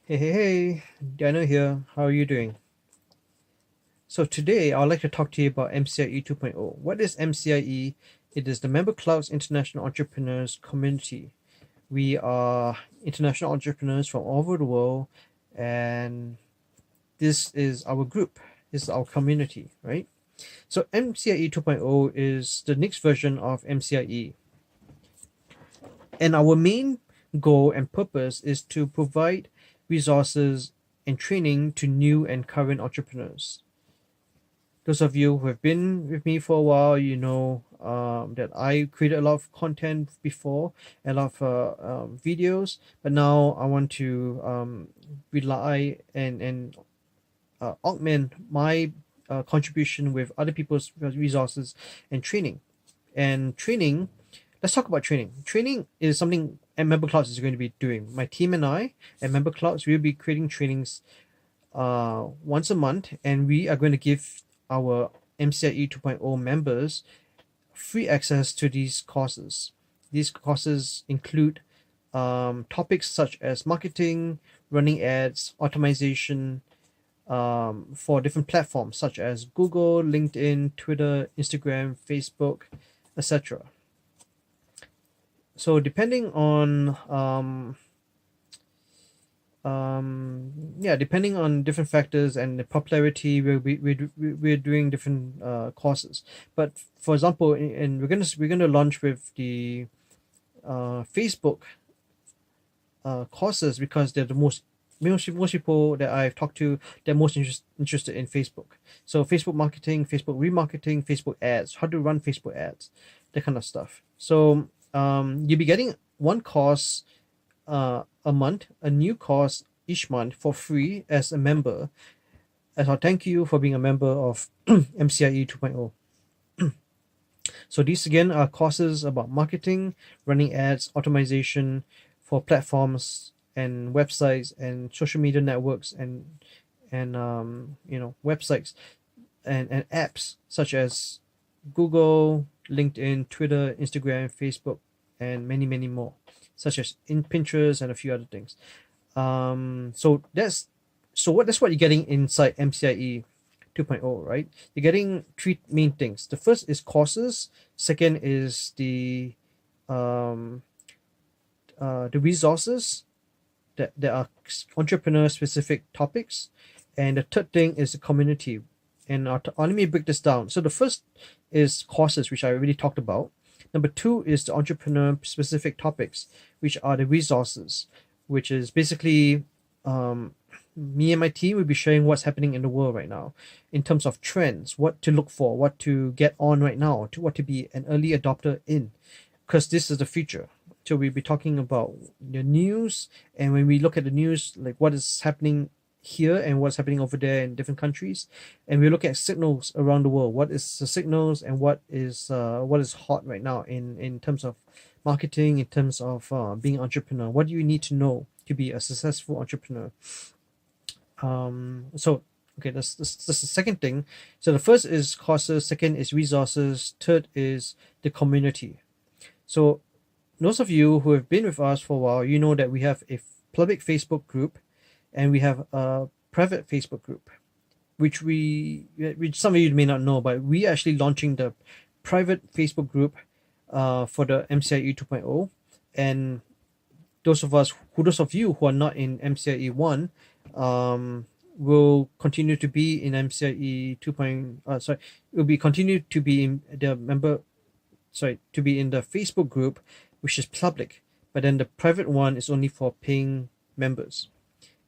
Hey, Daniel here. How are you doing? So today I would like to talk to you about MCIE 2.0. What is MCIE? It is the MemberClouds International Entrepreneurs Community. We are international entrepreneurs from all over the world, and this is our group. This is our community, right? So MCIE 2.0 is the next version of MCIE, and our main goal and purpose is to provide resources and training to new and current entrepreneurs. Those of you who have been with me for a while, you know that I created a lot of content before, a lot of videos, but now I want to rely and augment my contribution with other people's resources and training. And training, let's talk about training. Training is something and MemberClouds is going to be doing. My team and I at MemberClouds will be creating trainings once a month, and we are going to give our MCIE 2.0 members free access to these courses. These courses include topics such as marketing, running ads, automation for different platforms such as Google, LinkedIn, Twitter, Instagram, Facebook, etc. So depending on depending on different factors and the popularity, we're doing different courses. But for example, and we're gonna launch with the Facebook courses because they're the most people that I've talked to, they're most interested in Facebook. So Facebook marketing, Facebook remarketing, Facebook ads, how to run Facebook ads, that kind of stuff. So you'll be getting one course a month, a new course each month for free as a member, as our thank you for being a member of MCIE 2.0. So these again are courses about marketing, running ads, automation for platforms and websites and social media networks and websites and apps such as Google, LinkedIn, Twitter, Instagram, Facebook, and many more, such as in Pinterest and a few other things. That's what you're getting inside MCIE 2.0, right? You're getting three main things. The first is courses. Second is the resources that are entrepreneur specific topics, and the third thing is the community. And let me break this down. So the first is courses, which I already talked about. Number two is the entrepreneur specific topics, which are the resources, which is basically me and my team will be sharing what's happening in the world right now in terms of trends, what to look for, what to get on right now, to what to be an early adopter in, because this is the future. So we'll be talking about the news, and when we look at the news, like what is happening here and what's happening over there in different countries, and we look at signals around the world. What is the signals and what is hot right now in terms of marketing, in terms of being an entrepreneur? What do you need to know to be a successful entrepreneur? So okay, that's the second thing. So the first is courses, second is resources, third is the community. So those of you who have been with us for a while, you know that we have a public Facebook group and we have a private Facebook group, which some of you may not know, but we are actually launching the private Facebook group for the MCIE 2.0. And those of you who are not in MCIE 1 will continue to be in MCIE 2. Will be continue to be in the Facebook group, which is public, but then the private one is only for paying members.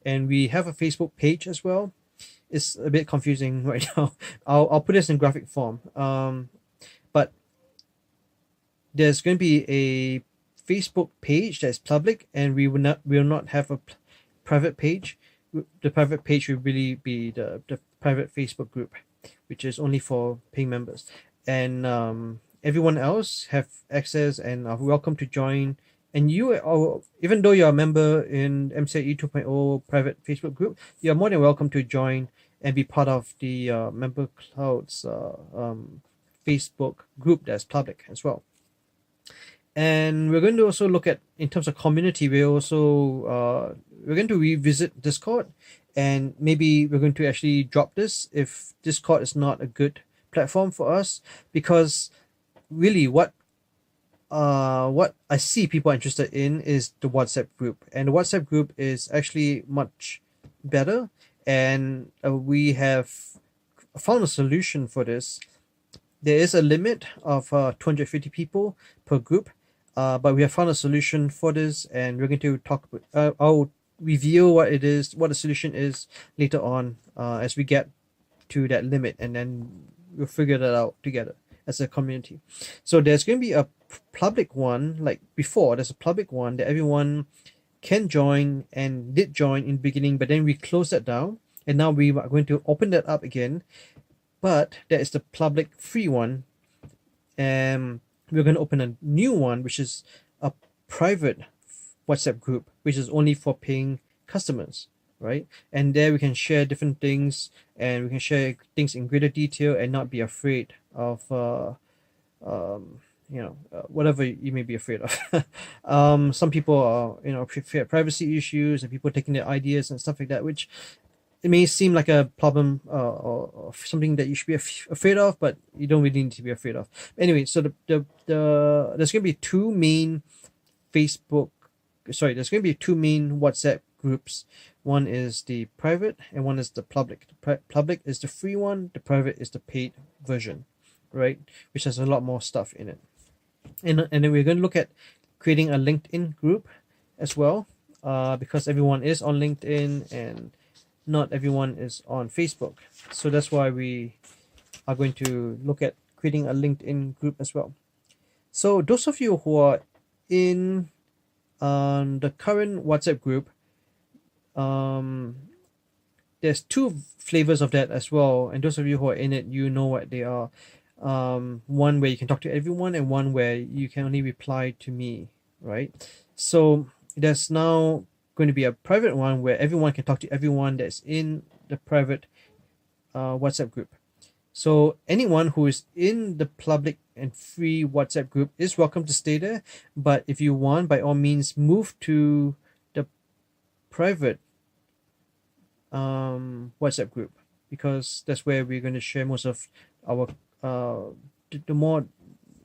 And we have a Facebook page as well. It's a bit confusing right now. I'll put this in graphic form. But there's going to be a Facebook page that's public, and we will not have a private page. The private page will really be the private Facebook group, which is only for paying members. And everyone else have access and are welcome to join. And you are, even though you're a member in MCIE 2.0 private Facebook group, you're more than welcome to join and be part of the MemberClouds Facebook group that's public as well. And we're going to also look at, in terms of community, we're going to revisit Discord, and maybe we're going to actually drop this if Discord is not a good platform for us, because really what I see people are interested in is the WhatsApp group, and the WhatsApp group is actually much better, and we have found a solution for this. There is a limit of 250 people per group, but we have found a solution for this, and we're going to talk. I'll reveal what it is, what the solution is later on, as we get to that limit, and then we'll figure that out together as a community. So there's going to be a public one, like before. There's a public one that everyone can join and did join in the beginning, but then we closed that down, and now we are going to open that up again. But there is the public free one, and we're going to open a new one, which is a private WhatsApp group, which is only for paying customers, right? And there we can share different things, and we can share things in greater detail and not be afraid of whatever you may be afraid of. Some people are, fear privacy issues and people taking their ideas and stuff like that, which it may seem like a problem, or something that you should be afraid of, but you don't really need to be afraid of. Anyway, so there's going to be two main WhatsApp groups. One is the private and one is the public. The public is the free one, the private is the paid version, right? Which has a lot more stuff in it. And then we're going to look at creating a LinkedIn group as well, because everyone is on LinkedIn and not everyone is on Facebook. So that's why we are going to look at creating a LinkedIn group as well. So those of you who are in the current WhatsApp group, there's two flavors of that as well. And those of you who are in it, you know what they are. One where you can talk to everyone, and one where you can only reply to me, right? So there's now going to be a private one where everyone can talk to everyone that's in the private WhatsApp group. So anyone who is in the public and free WhatsApp group is welcome to stay there, but if you want, by all means, move to the private WhatsApp group, because that's where we're going to share most of our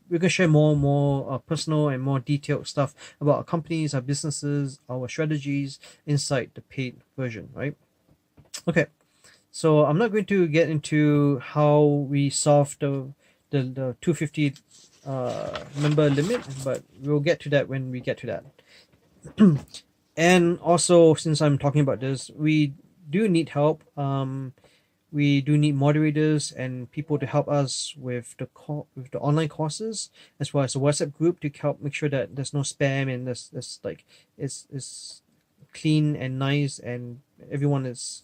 we're going to share more personal and more detailed stuff about our companies, our businesses, our strategies inside the paid version, right? Okay, so I'm not going to get into how we solve the 250 member limit, but we'll get to that when we get to that. And also, since I'm talking about this, we do need help. We do need moderators and people to help us with the online courses, as well as a WhatsApp group to help make sure that there's no spam, and there's like it's clean and nice, and everyone is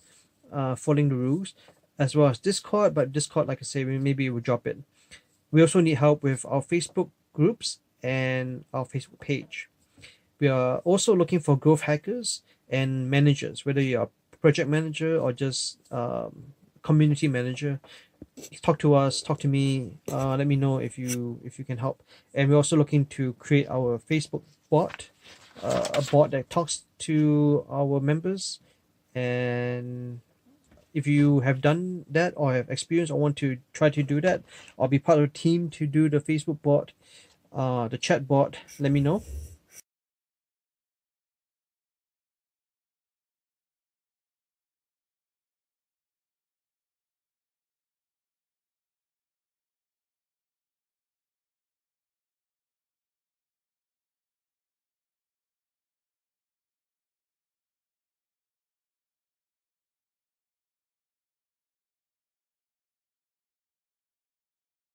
following the rules, as well as Discord. But Discord, like I say, maybe we'll drop it. We also need help with our Facebook groups and our Facebook page. We are also looking for growth hackers and managers, whether you're a project manager or just community manager. Talk to us, talk to me, let me know if you can help. And we're also looking to create our Facebook bot, a bot that talks to our members. And if you have done that or have experience or want to try to do that or be part of a team to do the Facebook bot, the chat bot, let me know.